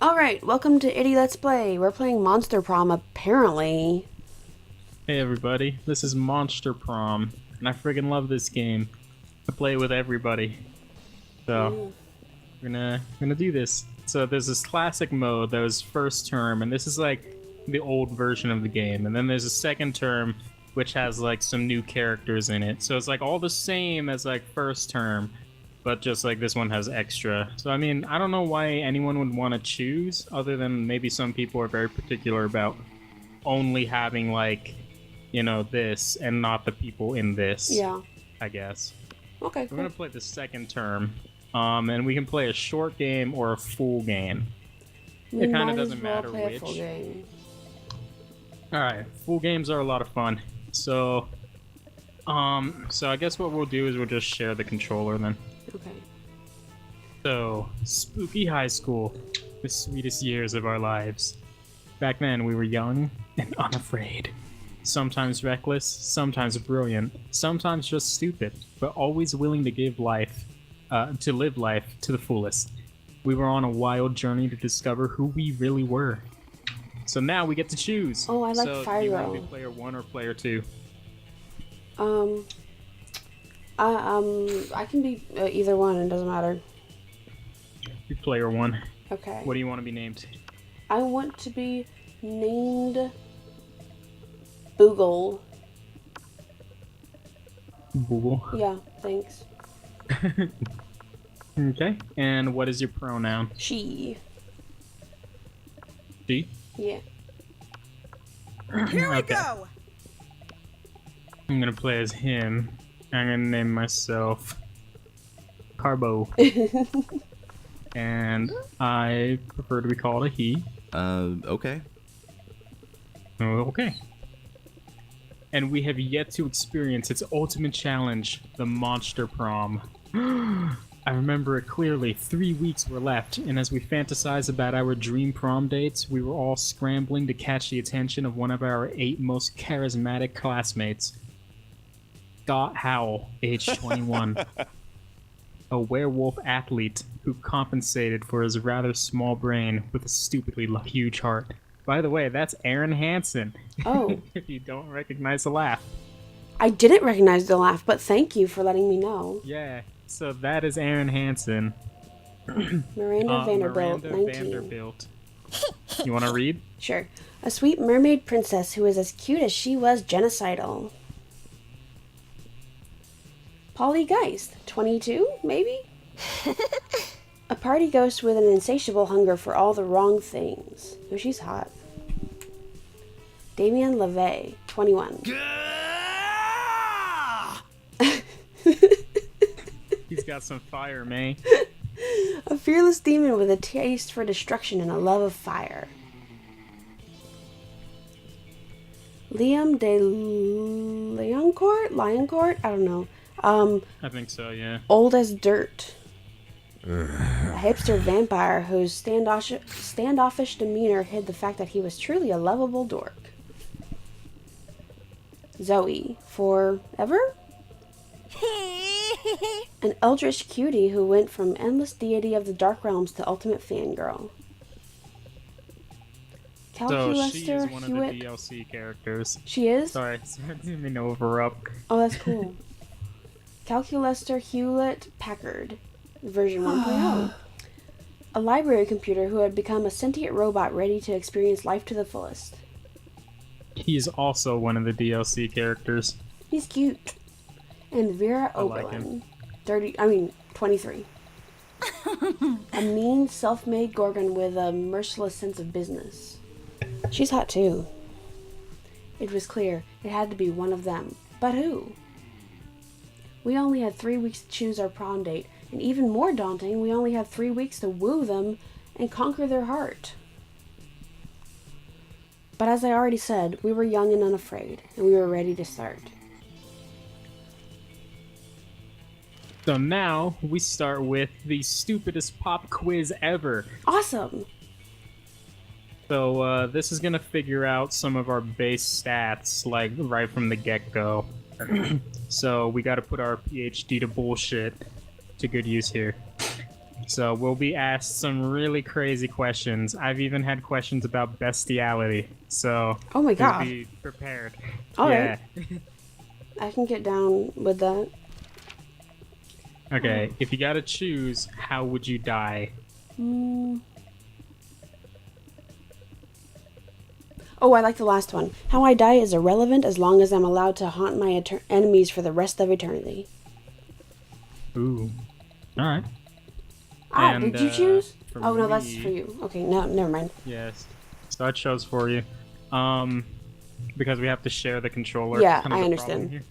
Alright, welcome to 2idiletsplay. We're playing Monster Prom, apparently. Hey everybody, this is Monster Prom, and I friggin' love this game. I play it with everybody. So, we're gonna do this. So there's this classic mode that was first term, and this is like the old version of the game. And then there's a second term, which has like some new characters in it. So it's like all the same as like first term, but just like this one has extra. So I mean, I don't know why anyone would want to choose, other than maybe some people are very particular about only having like, you know, this and not the people in this. Yeah. I guess. Okay, We're cool. gonna play the second term, and we can play a short game or a full game. It kind of doesn't matter which. Full game. All right, full games are a lot of fun. So I guess what we'll do is we'll just share the controller then. Okay. So, spooky high school, the sweetest years of our lives. Back then, we were young and unafraid. Sometimes reckless, sometimes brilliant, sometimes just stupid, but always willing to live life to the fullest. We were on a wild journey to discover who we really were. So now we get to choose. Oh, I like so Fire do you want to Row. be player 1 or player 2? I can be either one, it doesn't matter. Be player 1. Okay. What do you want to be named? I want to be named Boogle. Google. Yeah, thanks. Okay. And what is your pronoun? She. She? Yeah. Here we Okay. go! I'm gonna play as him. I'm gonna name myself Carbo. And I prefer to be called a he. Okay. Oh, okay. And we have yet to experience its ultimate challenge, the Monster Prom. I remember it clearly. 3 weeks were left, and as we fantasized about our dream prom dates, we were all scrambling to catch the attention of one of our 8 most charismatic classmates. Scott Howell, age 21. A werewolf athlete who compensated for his rather small brain with a stupidly huge heart. By the way, that's Aaron Hansen. Oh. If you don't recognize the laugh. I didn't recognize the laugh, but thank you for letting me know. Yeah, so that is Aaron Hansen. Miranda Vanderbilt, Miranda 19. Vanderbilt. You want to read? Sure. A sweet mermaid princess who is as cute as she was genocidal. Polly Geist, 22, maybe? A party ghost with an insatiable hunger for all the wrong things. Oh, she's hot. Damien LeVay, 21. He's got some fire, man. A fearless demon with a taste for destruction and a love of fire. Liam de Lioncourt? I don't know. I think so, yeah. Old as dirt. A hipster vampire whose standoffish demeanor hid the fact that he was truly a lovable dork. Zoe, forever? An eldritch cutie who went from endless deity of the dark realms to ultimate fangirl. So she is one Hewitt. of the DLC characters. She is? Sorry, I didn't mean to overrupt. Oh, that's cool. Calculester Hewlett Packard, version 1.0. A library computer who had become a sentient robot ready to experience life to the fullest. He's also one of the DLC characters. He's cute. And Vera I like him. Oberlin, 23. A mean, self-made Gorgon with a merciless sense of business. She's hot too. It was clear it had to be one of them. But who? We only had 3 weeks to choose our prom date, and even more daunting, we only had 3 weeks to woo them and conquer their heart. But as I already said, we were young and unafraid, and we were ready to start. So now we start with the stupidest pop quiz ever. Awesome! So this is gonna figure out some of our base stats, like right from the get-go. So we gotta put our PhD to bullshit to good use here. So we'll be asked some really crazy questions. I've even had questions about bestiality. So Oh my just god. be prepared. All yeah. right. I can get down with that. Okay, if you gotta choose, how would you die? Oh, I like the last one. How I die is irrelevant as long as I'm allowed to haunt my enemies for the rest of eternity. Ooh. Alright. And, did you choose? Oh, no, that's me, for you. Okay, no, never mind. Yes. So I chose for you. Because we have to share the controller. Yeah, kind of I the understand. problem here.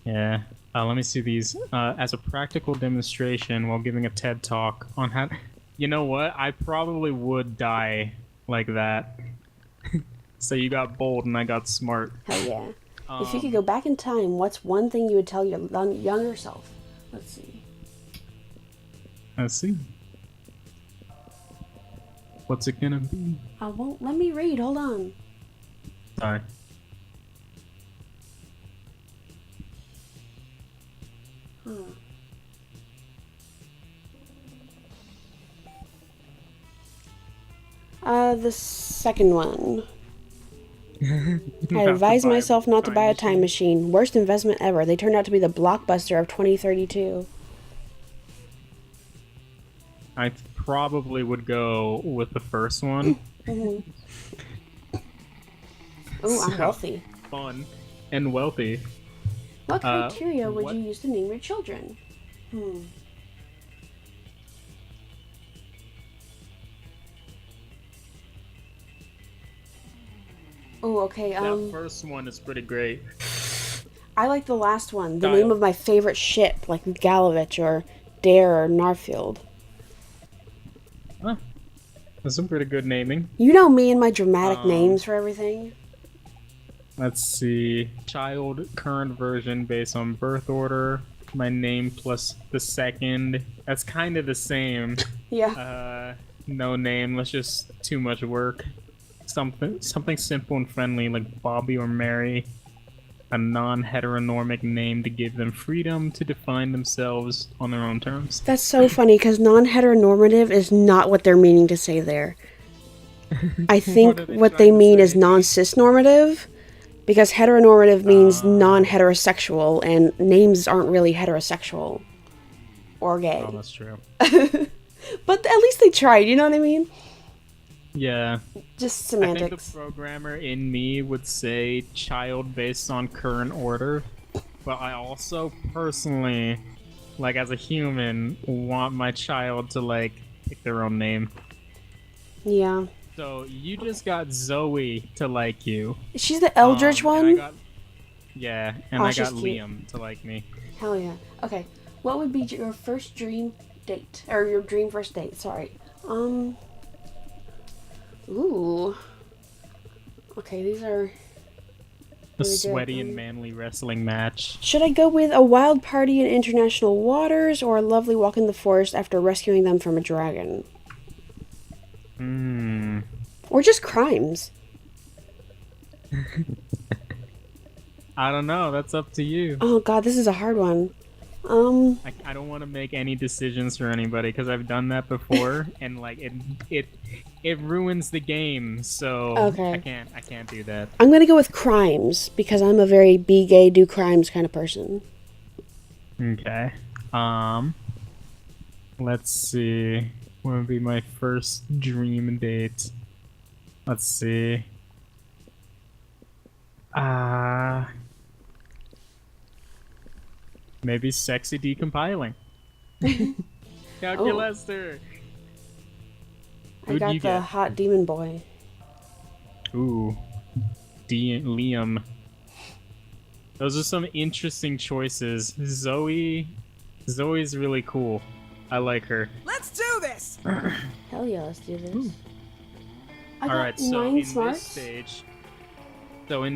Yeah. Let me see these. As a practical demonstration while giving a TED talk on how... You know what? I probably would die like that. So you got bold and I got smart. Hell yeah. If you could go back in time, what's one thing you would tell your younger self? Let's see. Let's see. What's it gonna be? Well, let me read. Hold on. Sorry. The second one. I have advised to buy myself not to time buy a time machine. Worst investment ever. They turned out to be the blockbuster of 2032. I probably would go with the first one. Ooh, I'm healthy. Fun and wealthy. What criteria would what- you use to name your children? Oh, okay. That first one is pretty great. I like the last one. The Dial. name of my favorite ship, like Galovich or Dare or Narfield. Huh. That's some pretty good naming. You know me and my dramatic names for everything. Let's see. Child current version based on birth order. My name plus the second. That's kind of the same. Yeah. No name. That's just too much work. Something simple and friendly like Bobby or Mary. A non-heteronormic name to give them freedom to define themselves on their own terms. That's so funny because non-heteronormative is not what they're meaning to say there. I think what they mean is non-cisnormative because heteronormative means non-heterosexual and names aren't really heterosexual or gay. Oh, that's true. But at least they tried, you know what I mean? Yeah. Just I think semantics. the programmer in me would say child based on current order, but I also personally, like as a human, want my child to like pick their own name. Yeah. So you just got Zoe to like you. She's the Eldritch one? And I got she's cute. Liam to like me. Hell yeah. Okay. What would be your first dream date? Or your dream first date, sorry. Ooh. Okay, these are... A really sweaty good. and manly wrestling match. Should I go with a wild party in international waters or a lovely walk in the forest after rescuing them from a dragon? Or just crimes? I don't know. That's up to you. Oh god, this is a hard one. I don't want to make any decisions for anybody because I've done that before and like it ruins the game. So Okay. I can't do that. I'm gonna go with crimes because I'm a very be gay, do crimes kind of person. Okay. Let's see. What would be my first dream date? Let's see. Maybe sexy decompiling. Calculester. I got the hot demon boy. Ooh. Liam. Those are some interesting choices. Zoe's really cool. I like her. Let's do this! Hell yeah, let's do this. I got Alright, so 9 in smarts.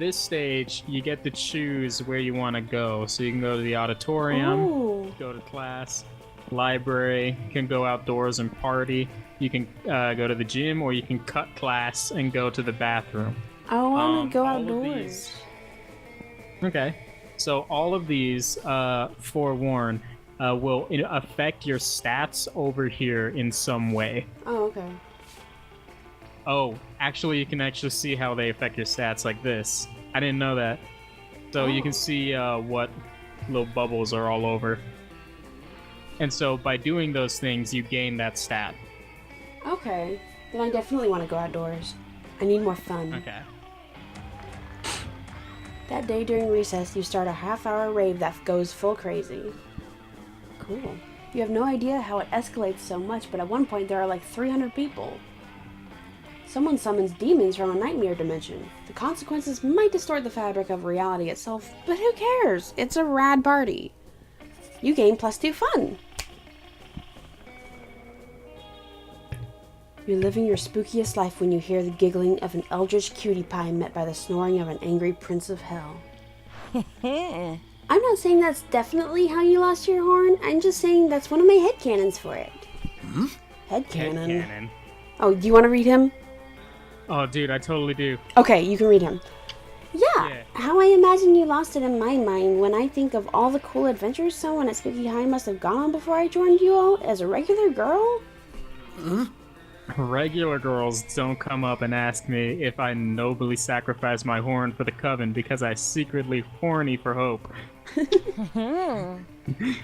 this stage, you get to choose where you want to go. So you can go to the auditorium, Oh. go to class, library, you can go outdoors and party, you can go to the gym, or you can cut class and go to the bathroom. I want to go all of outdoors. these- Okay. So all of these, forewarn, will affect your stats over here in some way. Oh, okay. Oh, actually, you can actually see how they affect your stats like this. I didn't know that. So you can see what little bubbles are all over. And so by doing those things, you gain that stat. Okay. Then I definitely want to go outdoors. I need more fun. Okay. That day during recess, you start a half-hour rave that goes full crazy. Cool. You have no idea how it escalates so much, but at one point there are like 300 people. Someone summons demons from a nightmare dimension. The consequences might distort the fabric of reality itself, but who cares? It's a rad party. You gain +2 fun. You're living your spookiest life when you hear the giggling of an eldritch cutie pie met by the snoring of an angry prince of hell. I'm not saying that's definitely how you lost your horn. I'm just saying that's one of my headcanons for it. Headcanon? Headcanon. Oh, do you want to read him? Oh, dude, I totally do. Okay, you can read him. Yeah, how I imagine you lost it in my mind when I think of all the cool adventures someone at Spooky High must have gone on before I joined you all as a regular girl. Regular girls don't come up and ask me if I nobly sacrificed my horn for the coven because I secretly horny for hope.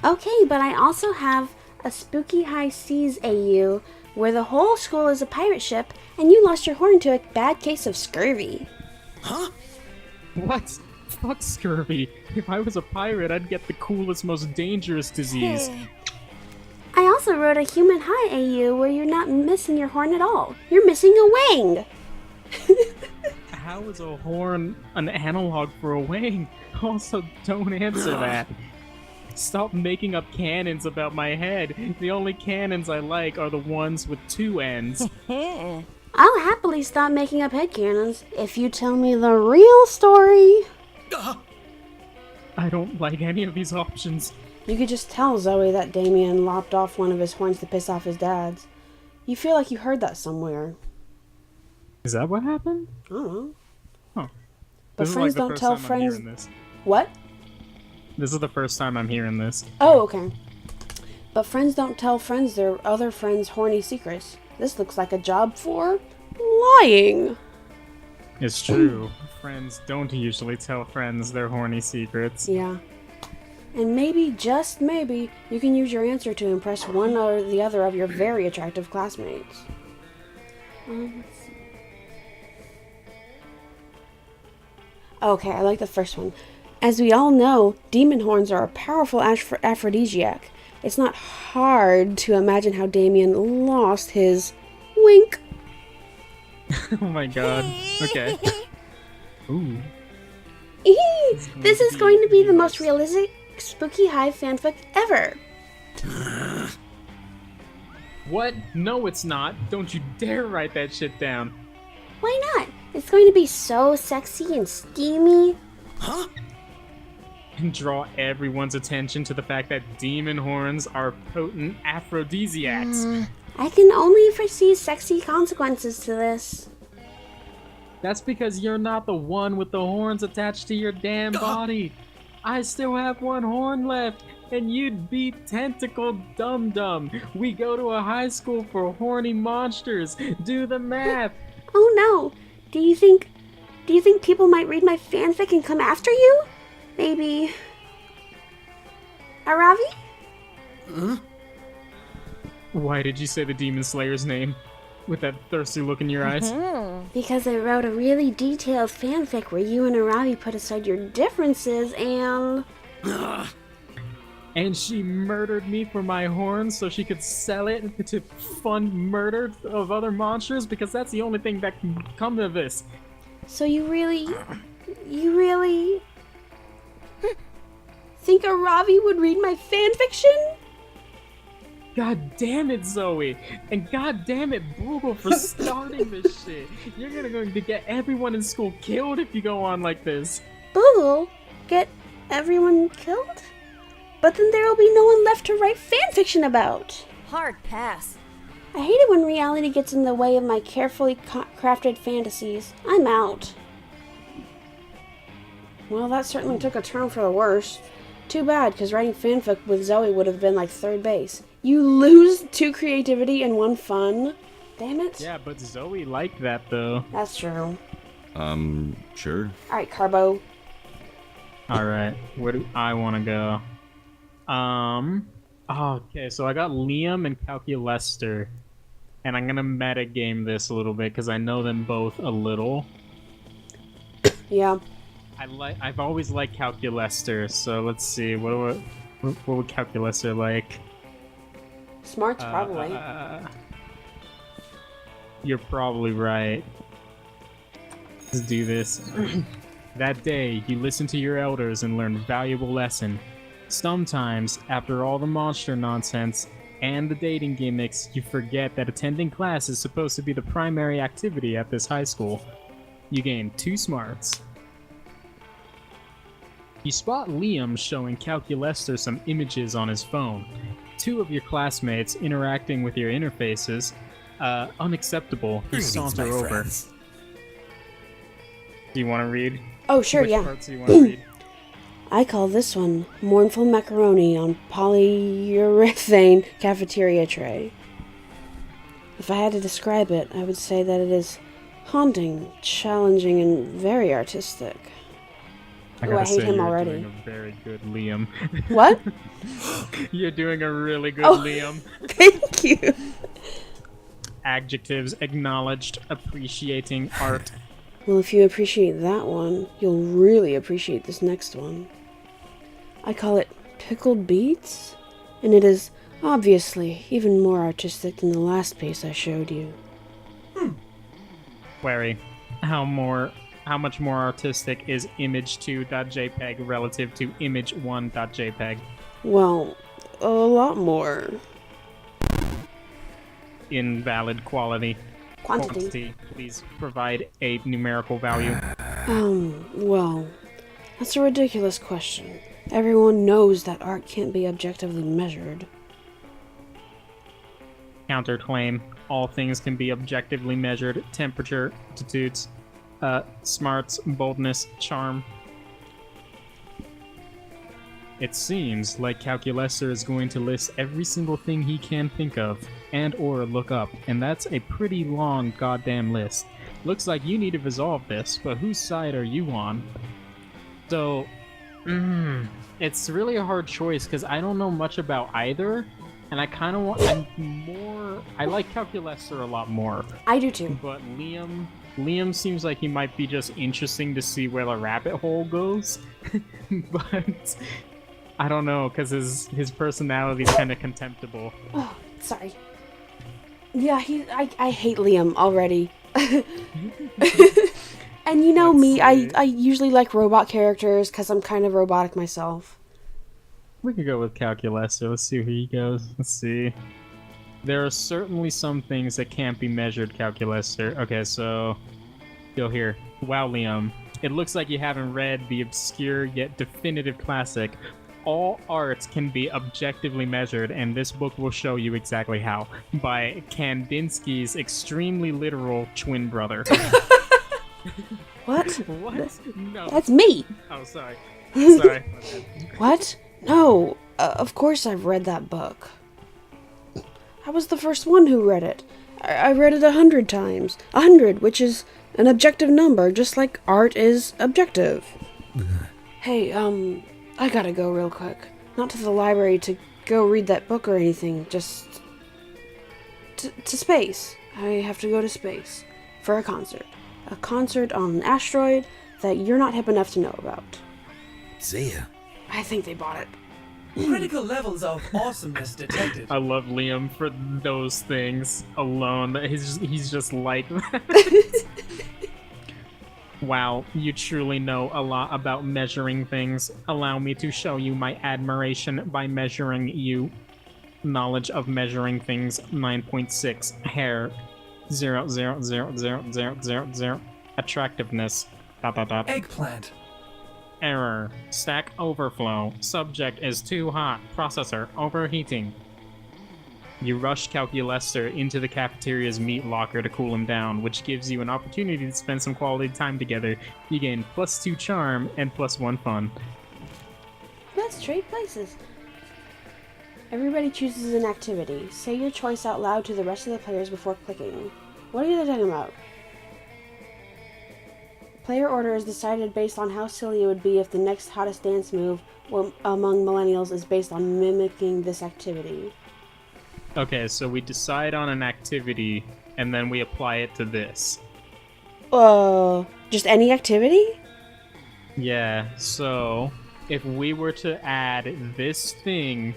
Okay, but I also have a Spooky High Seas AU where the whole school is a pirate ship and you lost your horn to a bad case of scurvy. Huh? What? Fuck scurvy. If I was a pirate, I'd get the coolest, most dangerous disease. I also wrote a Human High AU where you're not missing your horn at all. You're missing a wang! How is a horn an analog for a wang? Also, don't answer that. Stop making up canons about my head. The only canons I like are the ones with 2 ends. I'll happily stop making up headcanons if you tell me the real story. I don't like any of these options. You could just tell Zoe that Damien lopped off one of his horns to piss off his dads. You feel like you heard that somewhere. Is that what happened? I don't know. Huh. But This is friends like the don't first tell time I'm friends. hearing this. What? This is the first time I'm hearing this. Oh, okay. But friends don't tell friends their other friends' horny secrets. This looks like a job for lying. It's true. Friends don't usually tell friends their horny secrets. Yeah. And maybe, just maybe, you can use your answer to impress one or the other of your very attractive classmates. Let's see. Okay, I like the first one. As we all know, demon horns are a powerful aphrodisiac. It's not hard to imagine how Damien lost his wink. Oh my god. Okay. Ooh. This is going to be the most realistic Spooky High fanfic ever. What? No, it's not. Don't you dare write that shit down. Why not? It's going to be so sexy and steamy. Huh? And draw everyone's attention to the fact that demon horns are potent aphrodisiacs. I can only foresee sexy consequences to this. That's because you're not the one with the horns attached to your damn body. I still have one horn left, and you'd be tentacled dum-dum. We go to a high school for horny monsters. Do the math. Oh no. Do you think people might read my fanfic and come after you? Maybe Aravi? Why did you say the Demon Slayer's name? With that thirsty look in your eyes? Because I wrote a really detailed fanfic where you and Aravi put aside your differences and... And she murdered me for my horns so she could sell it to fund murder of other monsters? Because that's the only thing that can come of this. So you really think Aravi would read my fanfiction? God damn it, Zoe! And god damn it, Boogle, for starting this shit! You're going to get everyone in school killed if you go on like this. Boogle? Get everyone killed? But then there will be no one left to write fanfiction about. Hard pass. I hate it when reality gets in the way of my carefully crafted fantasies. I'm out. Well, that certainly took a turn for the worse. Too bad, because writing fanfic with Zoe would have been like third base. You lose 2 creativity and 1 fun? Damn it. Yeah, but Zoe liked that, though. That's true. Sure. Alright, Carbo. Alright, where do I want to go? Okay, so I got Liam and Calculester. And I'm gonna metagame this a little bit, because I know them both a little. Yeah. I've always liked Calculester, so let's see, what would Calculester like? Smarts, probably. You're probably right. Let's do this. That day, you listen to your elders and learn a valuable lesson. Sometimes, after all the monster nonsense and the dating gimmicks, you forget that attending class is supposed to be the primary activity at this high school. You gain 2 smarts. You spot Liam showing Calculester some images on his phone. 2 of your classmates interacting with your interfaces. Unacceptable. You saunter over. Friends. Do you want to read? Oh, sure, Which yeah. parts do you want to read? I call this one Mournful Macaroni on Polyurethane Cafeteria Tray. If I had to describe it, I would say that it is haunting, challenging, and very artistic. I Ooh, gotta I hate say, him you're already. doing a very good Liam. What? You're doing a really good Oh. Liam. Thank you. Adjectives acknowledged, appreciating art. Well, if you appreciate that one, you'll really appreciate this next one. I call it Pickled Beets, and it is obviously even more artistic than the last piece I showed you. Query. How much more artistic is image2.jpg relative to image1.jpg? Well, a lot more. Invalid quality. Quantity. Please provide a numerical value. Well, that's a ridiculous question. Everyone knows that art can't be objectively measured. Counterclaim. All things can be objectively measured. Temperature, attitudes, smarts, boldness, charm. It seems like Calculester is going to list every single thing he can think of and or look up, and that's a pretty long goddamn list. Looks like you need to resolve this, but whose side are you on? So, it's really a hard choice because I don't know much about either, and I kind of want. I like Calculester a lot more, I do too. but Liam seems like he might be just interesting to see where the rabbit hole goes, but I don't know because his personality is kind of contemptible. Oh, sorry. Yeah, I hate Liam already. And you know Let's me, see. I usually like robot characters because I'm kind of robotic myself. We could go with Calculester. Let's see who he goes. Let's see. There are certainly some things that can't be measured, Calculester. Okay, so go here. Wow, Liam. It looks like you haven't read the obscure yet definitive classic. All arts can be objectively measured, and this book will show you exactly how. By Kandinsky's extremely literal twin brother. What? What? No. That's me. Oh, sorry. Sorry. What? No. Of course I've read that book. I was the first one who read it. I read it 100 times. 100, which is an objective number, just like art is objective. Hey, I gotta go real quick. Not to the library to go read that book or anything, just to space. I have to go to space for a concert. A concert on an asteroid that you're not hip enough to know about. See ya. I think they bought it. Critical levels of awesomeness detected. I love Liam for those things alone. He's just like that. Wow, you truly know a lot about measuring things. Allow me to show you my admiration by measuring you. Knowledge of measuring things 9.6. Hair 0.0000000. Attractiveness ... Eggplant. Error. Stack overflow. Subject is too hot. Processor overheating. You rush Calculester into the cafeteria's meat locker to cool him down, which gives you an opportunity to spend some quality time together. You gain +2 charm and +1 fun. Let's trade places. Everybody chooses an activity. Say your choice out loud to the rest of the players before clicking. What are you talking about? Player order is decided based on how silly it would be if the next hottest dance move among millennials is based on mimicking this activity. Okay, so we decide on an activity, and then we apply it to this. Just any activity? Yeah, so if we were to add this thing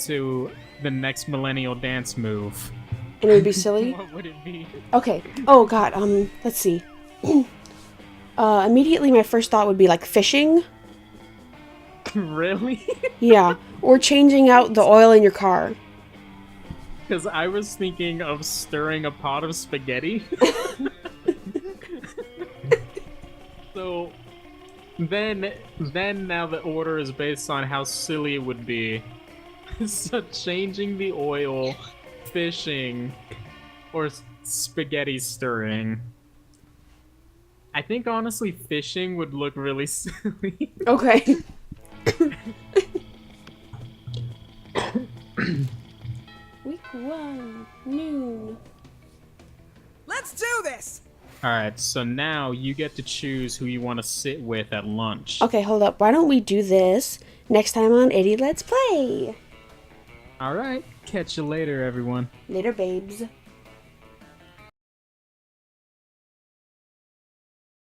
to the next millennial dance move, And it would be silly? what would it be? Okay. Oh god, let's see. Immediately my first thought would be like fishing. Really? Yeah. Or changing out the oil in your car. Because I was thinking of stirring a pot of spaghetti. So then now the order is based on how silly it would be. So changing the oil, fishing, or spaghetti stirring. I think honestly fishing would look really silly. Okay. Week 1, noon. Let's do this! Alright, so now you get to choose who you want to sit with at lunch. Okay, hold up. Why don't we do this next time on 2idiletsplay? Alright, catch you later, everyone. Later, babes.